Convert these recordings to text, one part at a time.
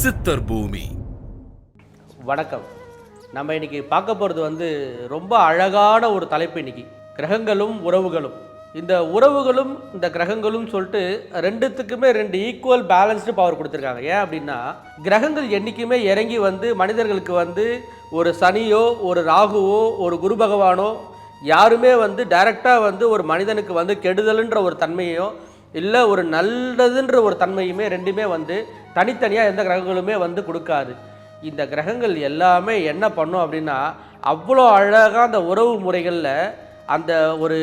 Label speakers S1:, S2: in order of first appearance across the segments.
S1: சித்தர் பூமி.
S2: வணக்கம். நம்ம இன்னைக்கு பார்க்க போகிறது ரொம்ப அழகான ஒரு தலைப்பு. இன்னைக்கு கிரகங்களும் உறவுகளும். இந்த உறவுகளும் இந்த கிரகங்களும் சொல்லிட்டு ரெண்டுத்துக்குமே ரெண்டு ஈக்குவல் பேலன்ஸ்டு பவர் கொடுத்துருக்காங்க. ஏன் அப்படின்னா, கிரகங்கள் என்றைக்குமே இறங்கி மனிதர்களுக்கு ஒரு சனியோ ஒரு ராகுவோ ஒரு குரு பகவானோ யாருமே டைரெக்டாக ஒரு மனிதனுக்கு கெடுதல்ன்ற ஒரு தன்மையோ இல்லை ஒரு நல்லதுன்ற ஒரு தன்மையுமே ரெண்டுமே தனித்தனியாக எந்த கிரகங்களுமே கொடுக்காது. இந்த கிரகங்கள் எல்லாமே என்ன பண்ணும் அப்படின்னா, அவ்வளோ அழகாக அந்த உறவு முறைகளில் அந்த ஒரு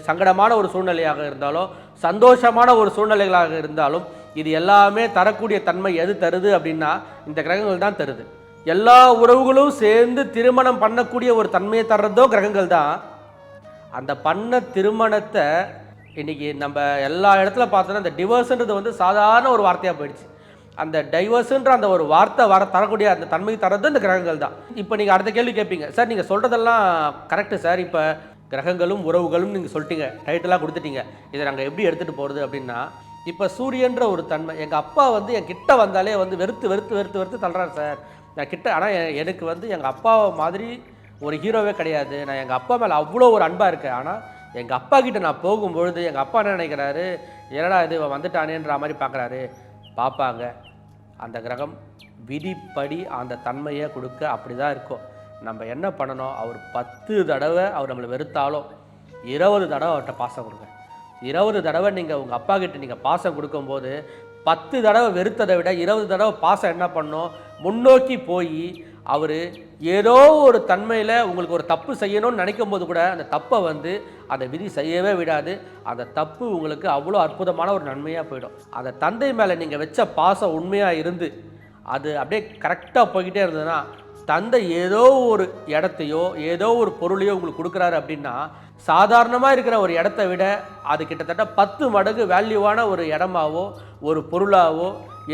S2: சங்கடமான ஒரு சூழ்நிலையாக இருந்தாலும் சந்தோஷமான ஒரு சூழ்நிலைகளாக இருந்தாலும் இது எல்லாமே தரக்கூடிய தன்மை எது தருது அப்படின்னா இந்த கிரகங்கள் தான் தருது. எல்லா உறவுகளும் சேர்ந்து திருமணம் பண்ணக்கூடிய ஒரு தன்மையை தர்றதோ கிரகங்கள் தான். அந்த பண்ண திருமணத்தை இன்றைக்கி நம்ம எல்லா இடத்துல பார்த்தோன்னா அந்த டிவோர்ஸுன்றது சாதாரண ஒரு வார்த்தையாக போயிடுச்சு. அந்த டைவர்ஸுன்ற அந்த ஒரு வார்த்தை தரக்கூடிய அந்த தன்மைக்கு தரது இந்த கிரகங்கள் தான். இப்போ நீங்கள் அடுத்த கேள்வி கேட்பீங்க, சார் நீங்கள் சொல்கிறதெல்லாம் கரெக்டு சார், இப்போ கிரகங்களும் உறவுகளும் நீங்கள் சொல்லிட்டீங்க, டைட்டிலாக கொடுத்துட்டீங்க, இதை நாங்கள் எப்படி எடுத்துகிட்டு போகிறது அப்படின்னா, இப்போ சூரியன்ற ஒரு தன்மை எங்கள் அப்பா என் கிட்ட வந்தாலே வெறுத்து வெறுத்து வெறுத்து வெறுத்து தள்ளுறாரு சார். நான் கிட்ட ஆனால் எனக்கு எங்கள் அப்பா மாதிரி ஒரு ஹீரோவே கிடையாது. நான் எங்கள் அப்பா மேலே அவ்வளோ ஒரு அன்பாக இருக்கேன். ஆனால் எங்கள் அப்பா கிட்ட நான் போகும்பொழுது எங்கள் அப்பா என்ன நினைக்கிறாரு, என்னடா இது வந்துட்டானேன்ற மாதிரி பார்க்குறாரு. பார்ப்பாங்க, அந்த கிரகம் விதிப்படி அந்த தன்மையை கொடுக்க அப்படி தான் இருக்கும். நம்ம என்ன பண்ணணும், அவர் 10 தடவை அவர் நம்மளை வெறுத்தாலும் 20 தடவை அவர்கிட்ட பாசம் கொடுங்க. 20 தடவை நீங்கள் உங்கள் அப்பா கிட்ட நீங்கள் பாசம் கொடுக்கும்போது 10 தடவை வெறுத்ததை விட 20 தடவை பாசம் என்ன பண்ணணும், முன்னோக்கி போய் அவர் ஏதோ ஒரு தன்மையில் உங்களுக்கு ஒரு தப்பு செய்யணும்னு நினைக்கும் போது கூட அந்த தப்பை அந்த விதி செய்யவே விடாது. அந்த தப்பு உங்களுக்கு அவ்வளோ அற்புதமான ஒரு நன்மையாக போயிடும். அந்த தந்தை மேலே நீங்கள் வச்ச பாசம் உண்மையாக இருந்து அது அப்படியே கரெக்டாக போய்கிட்டே இருந்ததுன்னா, தந்தை ஏதோ ஒரு இடத்தையோ ஏதோ ஒரு பொருளையோ உங்களுக்கு கொடுக்குறாரு அப்படின்னா, சாதாரணமாக இருக்கிற ஒரு இடத்த விட அது கிட்டத்தட்ட 10 மடங்கு வேல்யூவான ஒரு இடமாவோ ஒரு பொருளாவோ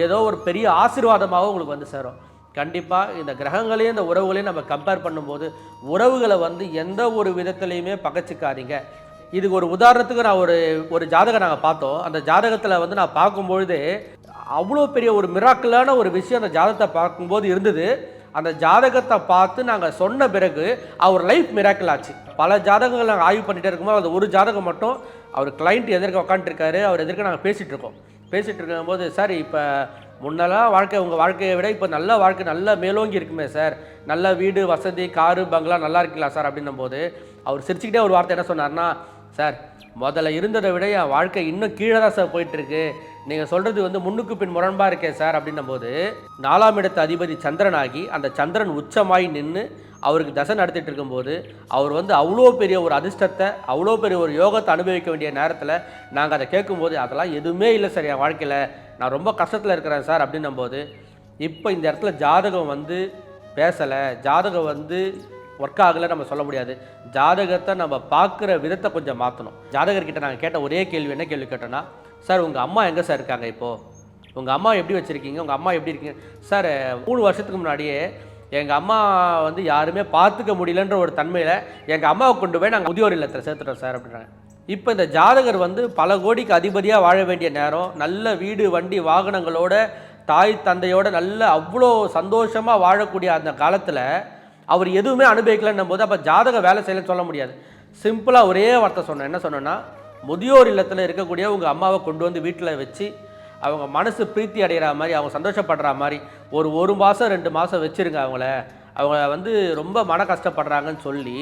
S2: ஏதோ ஒரு பெரிய ஆசீர்வாதமாகவோ உங்களுக்கு சேரும். கண்டிப்பாக இந்த கிரகங்களையும் இந்த உறவுகளையும் நம்ம கம்பேர் பண்ணும்போது உறவுகளை எந்த ஒரு விதத்துலையுமே பகைச்சிக்காதீங்க. இதுக்கு ஒரு உதாரணத்துக்கு நான் ஒரு ஜாதகம் நாங்கள் பார்த்தோம். அந்த ஜாதகத்தில் நான் பார்க்கும்பொழுது அவ்வளோ பெரிய ஒரு மிராக்கிளான ஒரு விஷயம் அந்த ஜாதகத்தை பார்க்கும்போது இருந்தது. அந்த ஜாதகத்தை பார்த்து நாங்கள் சொன்ன பிறகு அவர் லைஃப் மிராக்கிள் ஆச்சு. பல ஜாதகங்கள் நாங்கள் ஆய்வு பண்ணிகிட்டே இருக்கும்போது அது ஒரு ஜாதகம் மட்டும் அவர் கிளைண்ட் எதிர்க்க உட்காந்துருக்காரு. அவர் எதிர்க்க நாங்கள் பேசிகிட்டு இருக்கும்போது, சார் இப்போ முன்னெல்லாம் உங்கள் வாழ்க்கையை விட இப்போ நல்ல வாழ்க்கை நல்லா மேலோங்கி இருக்குமே சார், நல்ல வீடு வசதி காரு பங்களா நல்லா இருக்கலாம் சார் அப்படின்னும் போது அவர் சிரிச்சுக்கிட்டே ஒரு வார்த்தை என்ன சொன்னார்னா, சார் முதல்ல இருந்ததை விட என் வாழ்க்கை இன்னும் கீழே தான் சார் போயிட்டுருக்கு, நீங்கள் சொல்கிறது முன்னுக்கு பின் முரண்பாக இருக்கேன் சார் அப்படின்னும் போது 4ஆம் இடத்து அதிபதி சந்திரனாகி அந்த சந்திரன் உச்சமாகி நின்று அவருக்கு தசை நடத்திட்டு இருக்கும்போது அவர் அவ்வளோ பெரிய ஒரு அதிர்ஷ்டத்தை அவ்வளோ பெரிய ஒரு யோகத்தை அனுபவிக்க வேண்டிய நேரத்தில் நாங்கள் அதை கேட்கும்போது அதெல்லாம் எதுவுமே இல்லை சார், என் வாழ்க்கையில் நான் ரொம்ப கஷ்டத்தில் இருக்கிறேன் சார் அப்படின்னும் போது, இப்போ இந்த இடத்துல ஜாதகம் பேசலை, ஜாதகம் ஒர்க் ஆகலை நம்ம சொல்ல முடியாது. ஜாதகத்தை நம்ம பார்க்குற விதத்தை கொஞ்சம் மாற்றணும். ஜாதகர்கிட்ட நாங்கள் கேட்ட ஒரே கேள்வி என்ன கேள்வி கேட்டோன்னா, சார் உங்கள் அம்மா எங்கே சார் இருக்காங்க, இப்போது உங்கள் அம்மா எப்படி வச்சுருக்கீங்க, உங்கள் அம்மா எப்படி இருக்கீங்க சார், 3 வருஷத்துக்கு முன்னாடியே எங்கள் அம்மா யாருமே பார்த்துக்க முடியலன்ற ஒரு தன்மையில் எங்கள் அம்மாவை கொண்டு போய் நாங்கள் முதியோர் இல்லத்தில் சேர்த்துட்டோம் சார் அப்படின்றாங்க. இப்போ இந்த ஜாதகர் பல கோடிக்கு அதிபதியாக வாழ வேண்டிய நேரம், நல்ல வீடு வண்டி வாகனங்களோட தாய் தந்தையோட நல்ல அவ்வளோ சந்தோஷமாக வாழக்கூடிய அந்த காலத்தில் அவர் எதுவுமே அனுபவிக்கலன்னும் போது அப்போ ஜாதகம் வேலை செய்யலன்னு சொல்ல முடியாது. சிம்பிளாக ஒரே வார்த்தை சொன்னேன், என்ன சொன்னேன்னா, முதியோர் இல்லத்தில் இருக்கக்கூடிய உங்கள் அம்மாவை கொண்டு வீட்டில் வச்சு அவங்க மனசு பிரீத்தி அடைகிற மாதிரி அவங்க சந்தோஷப்படுற மாதிரி ஒரு மாதம் 2 மாதம் வச்சுருங்க. அவங்க ரொம்ப மன கஷ்டப்படுறாங்கன்னு சொல்லி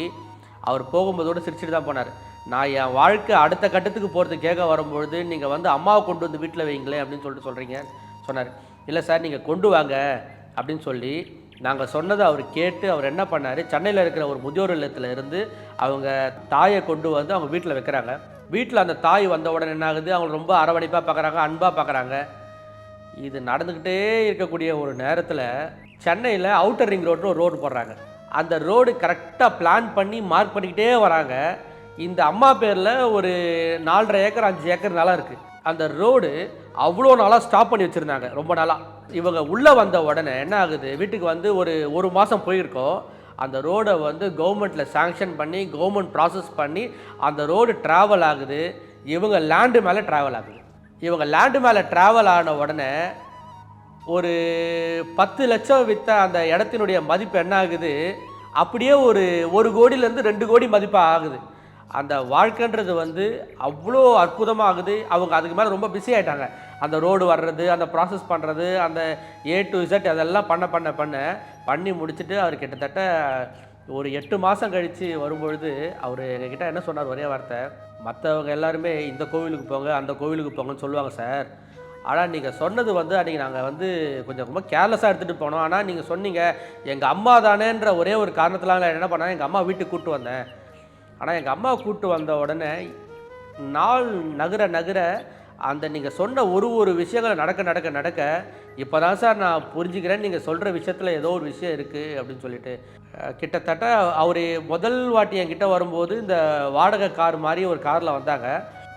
S2: அவர் போகும்போதோடு சிரிச்சுட்டு தான் போனார். நான் என் வாழ்க்கை அடுத்த கட்டத்துக்கு போகிறதுக்கு கேட்க வரும்பொழுது நீங்கள் அம்மாவை கொண்டு வீட்டில் வைங்களேன் அப்படின்னு சொல்கிறீங்க சொன்னார். இல்லை சார் நீங்கள் கொண்டு வாங்க அப்படின்னு சொல்லி நாங்கள் சொன்னதை அவர் கேட்டு அவர் என்ன பண்ணார், சென்னையில் இருக்கிற ஒரு முதியோர் இல்லத்தில் இருந்து அவங்க தாயை கொண்டு அவங்க வீட்டில் வைக்கிறாங்க. வீட்டில் அந்த தாய் வந்த உடனே என்ன ஆகுது, அவங்க ரொம்ப அரவணைப்பாக பார்க்குறாங்க, அன்பாக பார்க்குறாங்க. இது நடந்துக்கிட்டே இருக்கக்கூடிய ஒரு நேரத்தில் சென்னையில் அவுட்டர் ரிங் ரோடுன்னு ஒரு ரோடு போடுறாங்க. அந்த ரோடு கரெக்டாக பிளான் பண்ணி மார்க் பண்ணிக்கிட்டே வராங்க. இந்த அம்மா பேரில் ஒரு 4.5 ஏக்கர் 5 ஏக்கர் நிலம் இருக்குது. அந்த ரோடு அவ்வளோ நாளாக ஸ்டாப் பண்ணி வச்சுருந்தாங்க, ரொம்ப நாளாக. இவங்க உள்ளே வந்த உடனே என்ன ஆகுது, வீட்டுக்கு ஒரு மாதம் போயிருக்கோம். அந்த ரோடை கவர்மெண்ட்டில் சாங்ஷன் பண்ணி கவர்மெண்ட் ப்ராசஸ் பண்ணி அந்த ரோடு ட்ராவல் ஆகுது. இவங்க லேண்டு மேலே ட்ராவல் ஆகுது. இவங்க லேண்டு மேலே ட்ராவல் ஆன உடனே ஒரு 10 லட்சம் விற்ற அந்த இடத்தினுடைய மதிப்பு என்ன ஆகுது, அப்படியே ஒரு கோடியிலேருந்து 2 கோடி மதிப்பாக ஆகுது. அந்த வாழ்க்கைன்றது வந்து அவ்வளோ அற்புதமாக ஆகுது. அவங்க அதுக்கு மேலே ரொம்ப பிஸி ஆகிட்டாங்க. அந்த ரோடு வர்றது, அந்த ப்ராசஸ் பண்ணுறது, அந்த A to Z அதெல்லாம் பண்ணி முடிச்சுட்டு அவர் கிட்டத்தட்ட ஒரு 8 மாதம் கழித்து வரும்பொழுது அவர் எங்ககிட்ட என்ன சொன்னார் ஒரே வார்த்தை, மற்றவங்க எல்லாருமே இந்த கோவிலுக்கு போங்க அந்த கோவிலுக்கு போங்கன்னு சொல்லுவாங்க சார். ஆனால் நீங்கள் சொன்னது வந்து அன்றைக்கி நாங்கள் வந்து கொஞ்சம் ரொம்ப கேர்லெஸ்ஸாக எடுத்துகிட்டு போனோம். ஆனால் நீங்கள் சொன்னீங்க எங்கள் அம்மா தானேன்ற ஒரே ஒரு காரணத்தில் என்ன பண்ணேன், எங்கள் அம்மா வீட்டுக்கு கூப்பிட்டு வந்தேன். ஆனால் எங்கள் அம்மா கூப்பிட்டு வந்த உடனே நாள் நகர அந்த நீங்கள் சொன்ன ஒரு விஷயங்களை நடக்க இப்போ தான் சார் நான் புரிஞ்சுக்கிறேன் நீங்கள் சொல்கிற விஷயத்தில் ஏதோ ஒரு விஷயம் இருக்குது அப்படின்னு சொல்லிட்டு. கிட்டத்தட்ட அவர் முதல் வாட்டி என்கிட்ட வரும்போது இந்த வாடகை கார் மாதிரி ஒரு காரில் வந்தாங்க.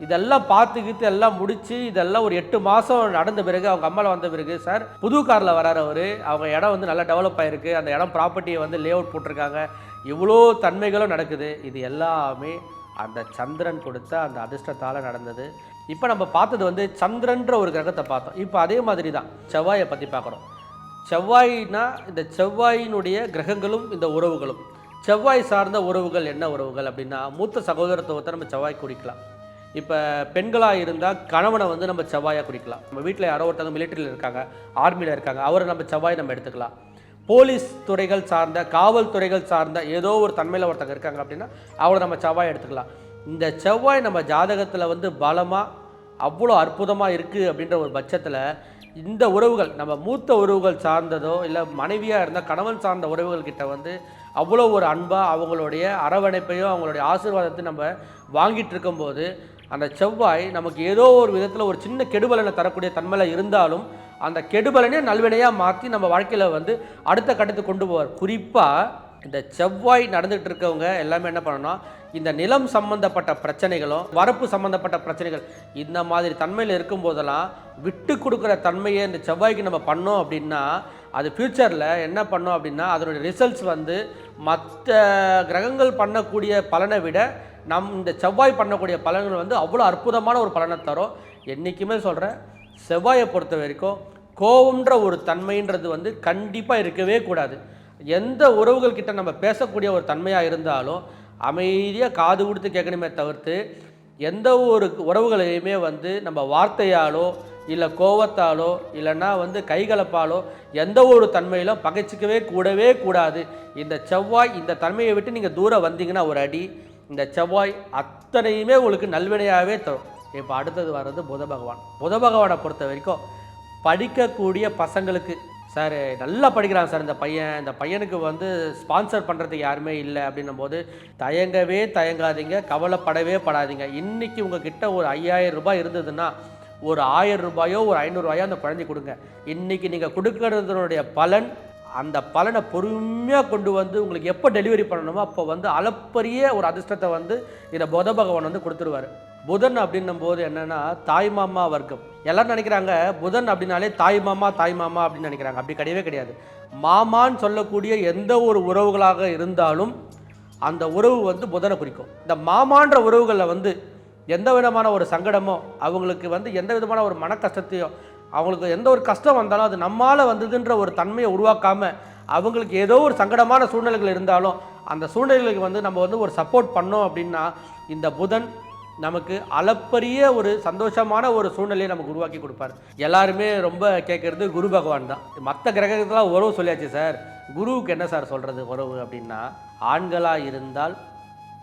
S2: இதெல்லாம் பார்த்துக்கிட்டு எல்லாம் முடித்து இதெல்லாம் ஒரு 8 மாதம் நடந்த பிறகு அவங்க அம்மாவில் வந்த பிறகு சார் புது காரில் வராரு அவர். அவங்க இடம் வந்து நல்லா டெவலப் ஆகிருக்கு. அந்த இடம் ப்ராப்பர்ட்டியை வந்து லே அவுட் போட்டிருக்காங்க. இவ்வளோ தன்மைகளும் நடக்குது. இது எல்லாமே அந்த சந்திரன் கொடுத்த அந்த அதிர்ஷ்டத்தால் நடந்தது. இப்போ நம்ம பார்த்தது வந்து சந்திரன்ற ஒரு கிரகத்தை பார்த்தோம். இப்போ அதே மாதிரி தான் செவ்வாயை பற்றி பார்க்குறோம். செவ்வாய்னா இந்த செவ்வாயினுடைய கிரகங்களும் இந்த உறவுகளும். செவ்வாய் சார்ந்த உறவுகள் என்ன உறவுகள் அப்படின்னா, மூத்த சகோதரத்துவத்தை நம்ம செவ்வாய் குறிக்கலாம். இப்போ பெண்களாக இருந்தால் கணவனை வந்து நம்ம செவ்வாயாக குறிக்கலாம். நம்ம வீட்டில் யாரோ ஒருத்தவங்க மிலிட்டரியில் இருக்காங்க, ஆர்மியில் இருக்காங்க, அவரை நம்ம செவ்வாய் நம்ம எடுத்துக்கலாம். போலீஸ் துறைகள் சார்ந்த, காவல்துறைகள் சார்ந்த ஏதோ ஒரு தன்மையில் ஒருத்தங்க இருக்காங்க அப்படின்னா அவரை நம்ம செவ்வாய் எடுத்துக்கலாம். இந்த செவ்வாய் நம்ம ஜாதகத்தில் வந்து பலமாக அவ்வளோ அற்புதமாக இருக்குது அப்படின்ற ஒரு பட்சத்தில் இந்த உறவுகள் நம்ம மூத்த உறவுகள் சார்ந்ததோ இல்லை மனைவியாக இருந்தால் கணவன் சார்ந்த உறவுகள்கிட்ட வந்து அவ்வளோ ஒரு அன்பாக அவங்களுடைய அரவணைப்பையும் அவங்களுடைய ஆசீர்வாதத்தை நம்ம வாங்கிட்டு இருக்கும்போது அந்த செவ்வாய் நமக்கு ஏதோ ஒரு விதத்தில் ஒரு சின்ன கெடுபலனை தரக்கூடிய தன்மையில் இருந்தாலும் அந்த கெடுபலனே நல்வினையாக மாற்றி நம்ம வாழ்க்கையில் வந்து அடுத்த கட்டத்துக்கு கொண்டு போவார். குறிப்பாக இந்த செவ்வாய் நடந்துகிட்டு இருக்கவங்க எல்லாமே என்ன பண்ணணும்னா, இந்த நிலம் சம்பந்தப்பட்ட பிரச்சனைகளும் வரப்பு சம்பந்தப்பட்ட பிரச்சனைகள் இந்த மாதிரி தன்மையில் இருக்கும்போதெல்லாம் விட்டு கொடுக்குற தன்மையை இந்த செவ்வாய்க்கு நம்ம பண்ணோம் அப்படின்னா அது ஃப்யூச்சரில் என்ன பண்ணோம் அப்படின்னா அதனுடைய ரிசல்ட்ஸ் வந்து மற்ற கிரகங்கள் பண்ணக்கூடிய பலனை விட இந்த செவ்வாய் பண்ணக்கூடிய பலன்கள் வந்து அவ்வளோ அற்புதமான ஒரு பலனை தரும். என்றைக்குமே சொல்கிறேன், செவ்வாயை பொறுத்த வரைக்கும் கோவம்ன்ற ஒரு தன்மைன்றது வந்து கண்டிப்பாக இருக்கவே கூடாது. எந்த உறவுகள் கிட்ட நம்ம பேசக்கூடிய ஒரு தன்மையாக இருந்தாலும் அமைதியாக காது கொடுத்து கேட்கணுமே தவிர்த்து எந்த ஒரு உறவுகளையுமே வந்து நம்ம வார்த்தையாலோ இல்லை கோவத்தாலோ இல்லைன்னா வந்து கைகலப்பாலோ எந்த ஒரு தன்மையிலும் பகைச்சிக்கவே கூடாது. இந்த செவ்வாய் இந்த தன்மையை விட்டு நீங்கள் தூரம் வந்தீங்கன்னா ஒரு அடி இந்த செவ்வாய் அத்தனையுமே உங்களுக்கு நல்வினையாகவே தரும். இப்போ அடுத்தது வர்றது புத பகவான். புத பகவானை பொறுத்த வரைக்கும் படிக்கக்கூடிய பசங்களுக்கு சார் நல்லா படிக்கிறான் சார் இந்த பையனுக்கு வந்து ஸ்பான்சர் பண்ணுறதுக்கு யாருமே இல்லை அப்படின்னும் போது தயங்காதீங்க, கவலைப்படவே படாதீங்க. இன்றைக்கி உங்ககிட்ட ஒரு 5000 ரூபாய் இருந்ததுன்னா ஒரு 1000 ரூபாயோ ஒரு 500 ரூபாயோ அந்த குழந்தை கொடுங்க. இன்றைக்கி நீங்கள் கொடுக்கறதுனுடைய பலன் அந்த பலனை பொறுமையாக கொண்டு வந்து உங்களுக்கு எப்போ டெலிவரி பண்ணணுமோ அப்போ வந்து அளப்பரிய ஒரு அதிர்ஷ்டத்தை வந்து இந்த புத பகவான் வந்து கொடுத்துருவார். புதன் அப்படின்னும் போது என்னென்னா தாய்மாமா வர்க்கம். எல்லோரும் நினைக்கிறாங்க புதன் அப்படின்னாலே தாய்மாமா அப்படின்னு நினைக்கிறாங்க. அப்படி கிடையாது. மாமான்னு சொல்லக்கூடிய எந்த ஒரு உறவுகளாக இருந்தாலும் அந்த உறவு வந்து புதனை குறிக்கும். இந்த மாமான்ற உறவுகளில் வந்து எந்த விதமான ஒரு சங்கடமோ அவங்களுக்கு வந்து எந்த விதமான ஒரு மன கஷ்டத்தையோ அவங்களுக்கு எந்த ஒரு கஷ்டம் வந்தாலும் அது நம்மால் வந்ததுன்ற ஒரு தன்மையை உருவாக்காமல் அவங்களுக்கு ஏதோ ஒரு சங்கடமான சூழ்நிலைகள் இருந்தாலும் அந்த சூழ்நிலைகளுக்கு வந்து நம்ம வந்து ஒரு சப்போர்ட் பண்ணோம் அப்படின்னா இந்த புதன் நமக்கு அளப்பரிய ஒரு சந்தோஷமான ஒரு சூழ்நிலையை நமக்கு உருவாக்கி கொடுப்பார். எல்லாருமே ரொம்ப கேட்குறது குரு பகவான் தான். மற்ற கிரகத்துலாம் உறவு சொல்லியாச்சு சார், குருவுக்கு என்ன சார் சொல்கிறது உறவு அப்படின்னா, ஆண்களாக இருந்தால்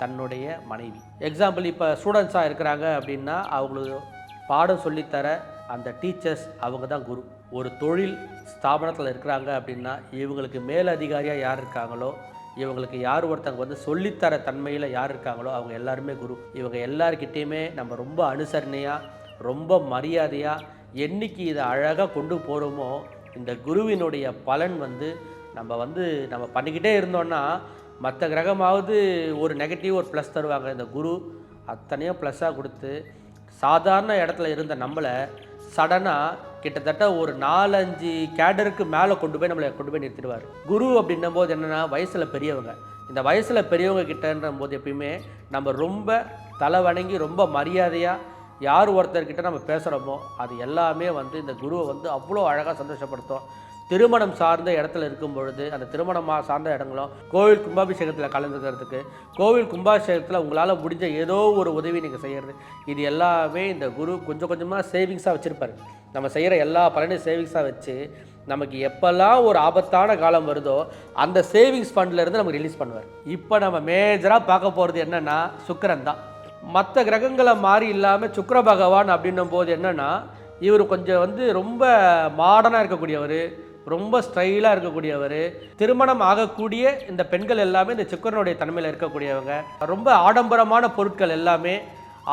S2: தன்னுடைய மனைவி. எக்ஸாம்பிள் இப்போ ஸ்டூடெண்ட்ஸாக இருக்கிறாங்க அப்படின்னா அவங்களுக்கு பாடம் சொல்லித்தர அந்த டீச்சர்ஸ் அவங்க தான் குரு. ஒரு தொழில் ஸ்தாபனத்தில் இருக்கிறாங்க அப்படின்னா இவங்களுக்கு மேலதிகாரியாக யார் இருக்காங்களோ இவங்களுக்கு யார் ஒருத்தங்க வந்து சொல்லித்தர தன்மையில் யார் இருக்காங்களோ அவங்க எல்லாருமே குரு. இவங்க எல்லாருக்கிட்டேயுமே நம்ம ரொம்ப அனுசரணையாக ரொம்ப மரியாதையாக என்றைக்கு இதை அழகாக கொண்டு போகிறோமோ இந்த குருவினுடைய பலன் வந்து நம்ம பண்ணிக்கிட்டே இருந்தோன்னா மற்ற கிரகமாவது ஒரு நெகட்டிவ் ஒரு ப்ளஸ் தருவாங்க. இந்த குரு அத்தனையும் ப்ளஸ்ஸாக கொடுத்து சாதாரண இடத்துல இருந்த நம்மளை சடனாக கிட்டத்தட்ட ஒரு 4-5 கேடருக்கு மேலே கொண்டு போய் நிறுத்திடுவார். குரு அப்படின்னும் போது என்னென்னா வயசில் பெரியவங்க. இந்த வயசில் பெரியவங்க கிட்டன்ற போது எப்பயுமே நம்ம ரொம்ப தலை வணங்கி ரொம்ப மரியாதையாக யார் ஒருத்தர்கிட்ட நம்ம பேசுகிறோமோ அது எல்லாமே வந்து இந்த குருவை வந்து அவ்வளோ அழகாக சந்தோஷப்படுத்தும். திருமணம் சார்ந்த இடத்துல இருக்கும் பொழுது அந்த திருமணமாக சார்ந்த இடங்களும் கோவில் கும்பாபிஷேகத்தில் கலந்துக்கிறதுக்கு, கோவில் கும்பாபிஷேகத்தில் உங்களால் முடிஞ்ச ஏதோ ஒரு உதவி நீங்கள் செய்கிறது, இது எல்லாமே இந்த குரு கொஞ்சம் கொஞ்சமாக சேவிங்ஸாக வச்சுருப்பார். நம்ம செய்கிற எல்லா பலனையும் சேவிங்ஸாக வச்சு நமக்கு எப்போல்லாம் ஒரு ஆபத்தான காலம் வருதோ அந்த சேவிங்ஸ் ஃபண்ட்லேருந்து நமக்கு ரிலீஸ் பண்ணுவார். இப்போ நம்ம மேஜராக பார்க்க போகிறது என்னென்னா சுக்கிரன் தான். மற்ற கிரகங்களை மாதிரி இல்லாமல் சுக்கிர பகவான் அப்படின்னும் போது என்னென்னா இவர் கொஞ்சம் வந்து ரொம்ப மாடர்னாக இருக்கக்கூடியவர், ரொம்ப ஸ்டைலாக இருக்கக்கூடியவர். திருமணம் ஆகக்கூடிய இந்த பெண்கள் எல்லாமே இந்த சுக்கிரனுடைய தன்மையில் இருக்கக்கூடியவங்க. ரொம்ப ஆடம்பரமான பொருட்கள் எல்லாமே,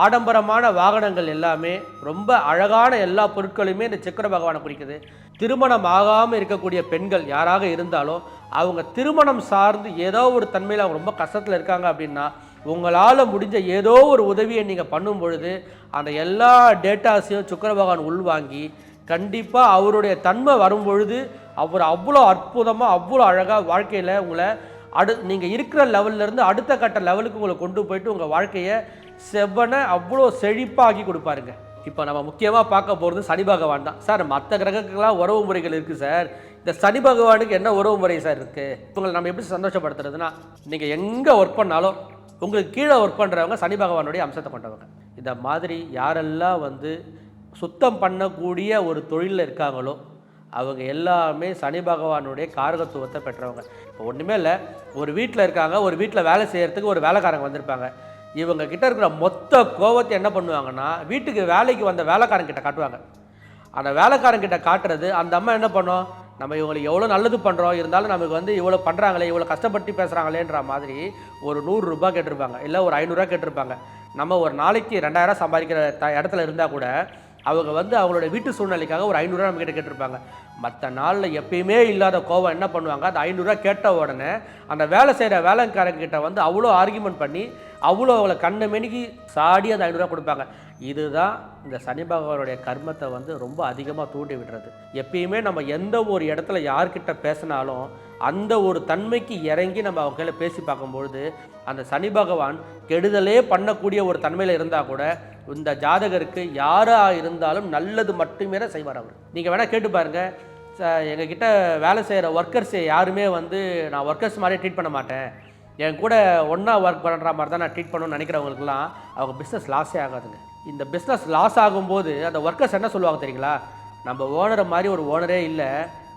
S2: ஆடம்பரமான வாகனங்கள் எல்லாமே, ரொம்ப அழகான எல்லா பொருட்களுமே இந்த சுக்கிர பகவானை குறிக்குது. திருமணம் ஆகாமல் இருக்கக்கூடிய பெண்கள் யாராக இருந்தாலும் அவங்க திருமணம் சார்ந்து ஏதோ ஒரு தன்மையில் அவங்க ரொம்ப கஷ்டத்தில் இருக்காங்க அப்படின்னா உங்களால் முடிஞ்ச ஏதோ ஒரு உதவியை நீங்கள் பண்ணும் பொழுது அந்த எல்லா டேட்டாஸையும் சுக்கிர பகவான் உள்வாங்கி கண்டிப்பாக அவருடைய தன்மை வரும்பொழுது அவர் அவ்வளோ அற்புதமாக அவ்வளோ அழகாக வாழ்க்கையில் உங்களை நீங்கள் இருக்கிற லெவல்லேருந்து அடுத்த கட்ட லெவலுக்கு உங்களை கொண்டு போயிட்டு உங்கள் வாழ்க்கையை செவ்வனை அவ்வளோ செழிப்பாக்கி கொடுப்பாருங்க. இப்போ நம்ம முக்கியமாக பார்க்க போகிறது சனி பகவான் தான். சார் மற்ற கிரகங்களுக்கெல்லாம் உறவு முறைகள் இருக்குது சார், இந்த சனி பகவானுக்கு என்ன உறவு முறை சார் இருக்குது? உங்களை நம்ம எப்படி சந்தோஷப்படுத்துறதுன்னா, நீங்கள் எங்கே ஒர்க் பண்ணாலும் உங்களுக்கு கீழே ஒர்க் பண்ணுறவங்க சனி பகவானுடைய அம்சத்தை கொண்டவங்க. இந்த மாதிரி யாரெல்லாம் வந்து சுத்தம் பண்ணக்கூடிய ஒரு தொழிலில் இருக்காங்களோ அவங்க எல்லாமே சனி பகவானுடைய காரகத்துவத்தை பெற்றவங்க. இப்போ ஒன்றுமே இல்லை, ஒரு வீட்டில் இருக்காங்க, ஒரு வீட்டில் வேலை செய்கிறதுக்கு ஒரு வேலைக்காரங்க வந்திருப்பாங்க. இவங்க கிட்ட இருக்கிற மொத்த கோபத்தை என்ன பண்ணுவாங்கன்னா வீட்டுக்கு வேலைக்கு வந்த வேலைக்காரங்கிட்ட காட்டுவாங்க. அந்த வேலைக்காரங்கிட்ட காட்டுறது அந்த அம்மா என்ன பண்ணோம், நம்ம இவங்களுக்கு எவ்வளோ நல்லது பண்ணுறோம், இருந்தாலும் நமக்கு வந்து இவ்வளோ பண்ணுறாங்களே, இவ்வளோ கஷ்டப்பட்டு பேசுகிறாங்களேன்ற மாதிரி ஒரு 100 ரூபாய் கேட்டிருப்பாங்க, இல்லை ஒரு 500 ரூபா கேட்டிருப்பாங்க. நம்ம ஒரு நாளைக்கு 2000 சம்பாதிக்கிற இடத்துல இருந்தால் கூட அவங்க வந்து அவங்களோட வீட்டு சூழ்நிலைக்காக ஒரு 500 ரூபா நம்ம கிட்ட கேட்டிருப்பாங்க. மற்ற நாளில் எப்பயுமே இல்லாத கோபம் என்ன பண்ணுவாங்க, அந்த 500 ரூபா கேட்ட உடனே அந்த வேலை செய்கிற வேலைக்காரங்கிட்ட வந்து அவ்வளோ ஆர்கியூமெண்ட் பண்ணி அவ்வளோ அவளை கண்ணை மெனிக்கி சாடி அந்த 500 ரூபா கொடுப்பாங்க. இதுதான் இந்த சனி பகவானுடைய கர்மத்தை வந்து ரொம்ப அதிகமாக தூண்டி விடுறது. எப்பயுமே நம்ம எந்த ஒரு இடத்துல யார்கிட்ட பேசினாலும் அந்த ஒரு தன்மைக்கு இறங்கி நம்ம அவங்க கையில் பேசி பார்க்கும்பொழுது அந்த சனி பகவான் கெடுதலே பண்ணக்கூடிய ஒரு தன்மையில் இருந்தால் கூட இந்த ஜாதகருக்கு யாராக இருந்தாலும் நல்லது மட்டுமே தான் செய்வார் அவர். நீங்கள் வேணால் கேட்டு பாருங்கள், எங்ககிட்ட வேலை செய்கிற ஒர்க்கர்ஸை யாருமே வந்து நான் ஒர்க்கர்ஸ் மாதிரி ட்ரீட் பண்ண மாட்டேன், என் கூட ஒன்றா ஒர்க் பண்ணுற மாதிரி தான் நான் ட்ரீட் பண்ணணும்னு நினைக்கிறவங்களுக்குலாம் அவங்க பிஸ்னஸ் லாஸே ஆகாதுங்க. இந்த பிஸ்னஸ் லாஸ் ஆகும்போது அந்த ஒர்க்கர்ஸ் என்ன சொல்லுவாங்க தெரியுங்களா, நம்ம ஓனரை மாதிரி ஒரு ஓனரே இல்லை,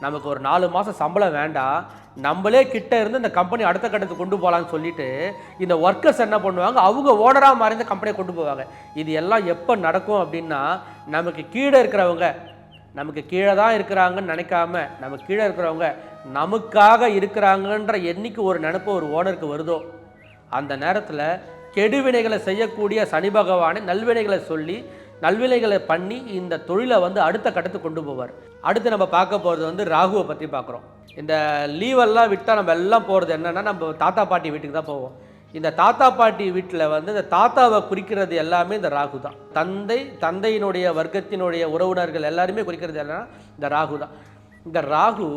S2: நமக்கு ஒரு 4 மாதம் சம்பளம் வேண்டாம், நம்மளே கிட்ட இருந்து இந்த கம்பெனி அடுத்த கட்டத்துக்கு கொண்டு போகலான்னு சொல்லிட்டு இந்த ஒர்க்கர்ஸ் என்ன பண்ணுவாங்க, அவங்க ஓனராக மாறி இந்த கம்பெனியை கொண்டு போவாங்க. இது எல்லாம் எப்போ நடக்கும் அப்படின்னா நமக்கு கீழே இருக்கிறவங்க நமக்கு கீழே தான் இருக்கிறாங்கன்னு நினைக்காம நம்ம கீழே இருக்கிறவங்க நமக்காக இருக்கிறாங்கன்ற என்னைக்கு ஒரு நினைப்பு ஒரு ஓனருக்கு வருதோ அந்த நேரத்தில் கெடுவினைகளை செய்யக்கூடிய சனி பகவானை நல்வினைகளை சொல்லி நல்வினைகளை பண்ணி இந்த தொழிலை வந்து அடுத்த கட்டத்துக்கு கொண்டு போவார். அடுத்து நம்ம பார்க்க போகிறது வந்து ராகுவை பற்றி பார்க்குறோம். இந்த லீவெல்லாம் விட்டால் நம்ம எல்லாம் போகிறது என்னென்னா நம்ம தாத்தா பாட்டி வீட்டுக்கு தான் போவோம். இந்த தாத்தா பாட்டி வீட்டில் வந்து இந்த தாத்தாவை குறிக்கிறது எல்லாமே இந்த ராகு தான். தந்தையினுடைய வர்க்கத்தினுடைய உறவினர்கள் எல்லாருமே குறிக்கிறது என்னன்னா இந்த ராகு தான். இந்த ராகு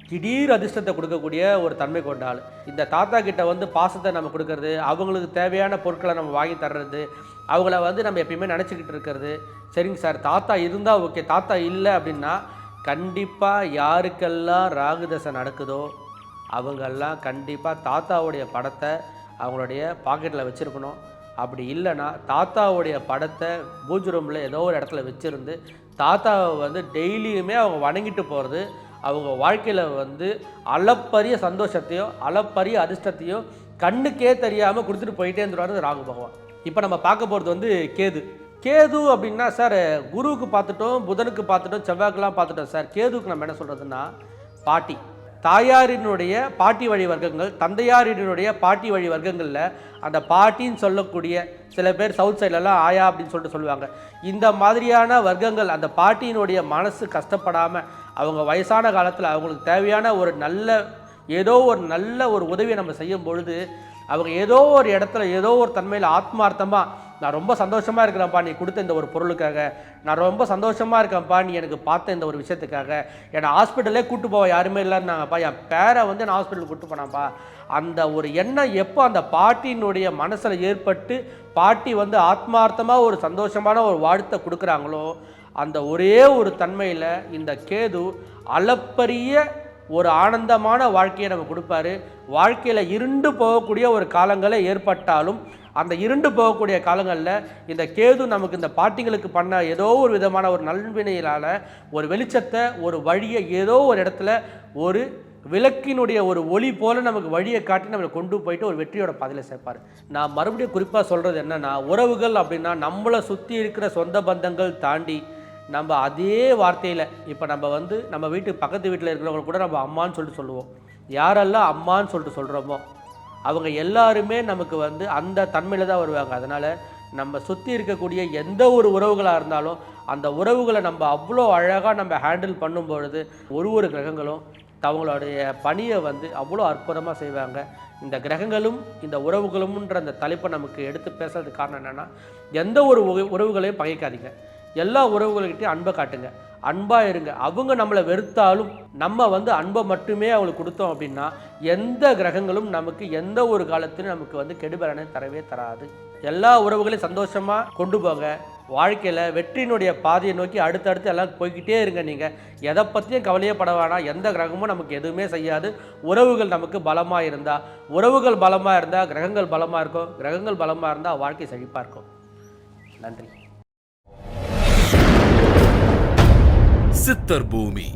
S2: திடீர் அதிர்ஷ்டத்தை கொடுக்கக்கூடிய ஒரு தன்மை கொண்ட ஆள். இந்த தாத்தா கிட்ட வந்து பாசத்தை நம்ம கொடுக்கறது, அவங்களுக்கு தேவையான பொருட்களை நம்ம வாங்கி தர்றது, அவங்கள வந்து நம்ம எப்பயுமே நினச்சிக்கிட்டு இருக்கிறது. சரிங்க சார், தாத்தா இருந்தால் ஓகே, தாத்தா இல்லை அப்படின்னா கண்டிப்பாக யாருக்கெல்லாம் ராகு தசை நடக்குதோ அவங்கெல்லாம் கண்டிப்பாக தாத்தாவுடைய படத்தை அவங்களுடைய பாக்கெட்டில் வச்சுருக்கணும். அப்படி இல்லைன்னா தாத்தாவுடைய படத்தை பூஜை ரூமில் ஏதோ ஒரு இடத்துல வச்சுருந்து தாத்தாவை வந்து டெய்லியுமே அவங்க வணங்கிட்டு போகிறது அவங்க வாழ்க்கையில் வந்து அளப்பரிய சந்தோஷத்தையும் அளப்பரிய அதிர்ஷ்டத்தையும் கண்ணுக்கே தெரியாமல் கொடுத்துட்டு போயிட்டே இருந்துருவாரு ராகு பகவான். இப்போ நம்ம பார்க்க போகிறது வந்து கேது அப்படின்னா சார் குருவுக்கு பார்த்துட்டோம், புதனுக்கு பார்த்துட்டோம், செவ்வாய்க்கெலாம் பார்த்துட்டோம் சார். கேதுவுக்கு நம்ம என்ன சொல்கிறதுன்னா பாட்டி, தாயாரினுடைய பாட்டி வழி வர்க்கங்கள், தந்தையாரினுடைய பாட்டி வழி வர்க்கங்களில் அந்த பாட்டின்னு சொல்லக்கூடிய சில பேர் சவுத் சைட்லலாம் ஆயா அப்படின்னு சொல்லிட்டு சொல்லுவாங்க. இந்த மாதிரியான வர்க்கங்கள் அந்த பாட்டியினுடைய மனசு கஷ்டப்படாமல் அவங்க வயசான காலத்தில் அவங்களுக்கு தேவையான ஒரு நல்ல ஒரு உதவியை நம்ம செய்யும் பொழுது அவங்க ஏதோ ஒரு இடத்துல ஏதோ ஒரு தன்மையில் ஆத்மார்த்தமாக நான் ரொம்ப சந்தோஷமாக இருக்கிறேன்ப்பா நீ கொடுத்த இந்த ஒரு பொருளுக்காக, நான் ரொம்ப சந்தோஷமாக இருக்கேன்ப்பா நீ எனக்கு பார்த்த இந்த ஒரு விஷயத்துக்காக, என்னை ஹாஸ்பிட்டலே கூட்டு போவ யாருமே இல்லைன்னாங்கப்பா, என் பேரை வந்து நான் ஹாஸ்பிட்டலுக்கு கூட்டு போனாப்பா. அந்த ஒரு எண்ணம் எப்போ அந்த பாட்டியினுடைய மனசில் ஏற்பட்டு பாட்டி வந்து ஆத்மார்த்தமாக ஒரு சந்தோஷமான ஒரு வாழ்த்தை கொடுக்குறாங்களோ, அந்த ஒரே ஒரு தன்மையில் இந்த கேது அளப்பரிய ஒரு ஆனந்தமான வாழ்க்கையை நம்ம கொடுப்பாரு. வாழ்க்கையில் இருண்டு போகக்கூடிய ஒரு காலங்களே ஏற்பட்டாலும் அந்த இருண்டு போகக்கூடிய காலங்களில் இந்த கேது நமக்கு இந்த பாட்டிங்களுக்கு பண்ண ஏதோ ஒரு விதமான ஒரு நல்வினையினால் ஒரு வெளிச்சத்தை, ஒரு வழியை ஏதோ ஒரு இடத்துல ஒரு விளக்கினுடைய ஒரு ஒளி போல நமக்கு வழியை காட்டி நம்மளை கொண்டு போயிட்டு ஒரு வெற்றியோட பாதையில் சேர்ப்பார். நான் மறுபடியும் குறிப்பாக சொல்கிறது என்னென்னா, உறவுகள் அப்படின்னா நம்மளை சுற்றி இருக்கிற சொந்த பந்தங்கள் தாண்டி நம்ம அதே வார்த்தையில் இப்போ நம்ம வந்து நம்ம வீட்டுக்கு பக்கத்து வீட்டில் இருக்கிறவங்க கூட நம்ம அம்மான்னு சொல்லிட்டு சொல்லுவோம். யாரெல்லாம் அம்மான்னு சொல்லிட்டு சொல்கிறோமோ அவங்க எல்லாருமே நமக்கு வந்து அந்த தன்மையில் தான் வருவாங்க. அதனால் நம்ம சுற்றி இருக்கக்கூடிய எந்த ஒரு உறவுகளாக இருந்தாலும் அந்த உறவுகளை நம்ம அவ்வளோ அழகாக நம்ம ஹேண்டில் பண்ணும்பொழுது ஒரு கிரகங்களும் அவங்களுடைய பணியை வந்து அவ்வளோ அற்புதமாக செய்வாங்க. இந்த கிரகங்களும் இந்த உறவுகளும்ன்ற அந்த தலைப்பை நமக்கு எடுத்து பேசுறதுக்கு காரணம் என்னென்னா, எந்த ஒரு உறவுகளையும் பகைக்காதீங்க, எல்லா உறவுகள்கிட்டையும் அன்பை காட்டுங்க, அன்பாக இருங்க. அவங்க நம்மளை வெறுத்தாலும் நம்ம வந்து அன்பை மட்டுமே அவங்களுக்கு கொடுத்தோம் அப்படின்னா எந்த கிரகங்களும் நமக்கு எந்த ஒரு காலத்திலும் நமக்கு வந்து கெடுபலனை தரவே தராது. எல்லா உறவுகளையும் சந்தோஷமாக கொண்டு போங்க. வாழ்க்கையில் வெற்றியினுடைய பாதையை நோக்கி அடுத்தடுத்து எல்லாம் போய்கிட்டே இருங்க. நீங்கள் எதை பற்றியும் கவலையே பட வேணாம். எந்த கிரகமும் நமக்கு எதுவுமே செய்யாது. உறவுகள் நமக்கு பலமாக இருந்தால், உறவுகள் பலமாக இருந்தால் கிரகங்கள் பலமாக இருக்கும், கிரகங்கள் பலமாக இருந்தால் வாழ்க்கை செழிப்பாக இருக்கும். நன்றி.
S1: சித்தர் பூமி.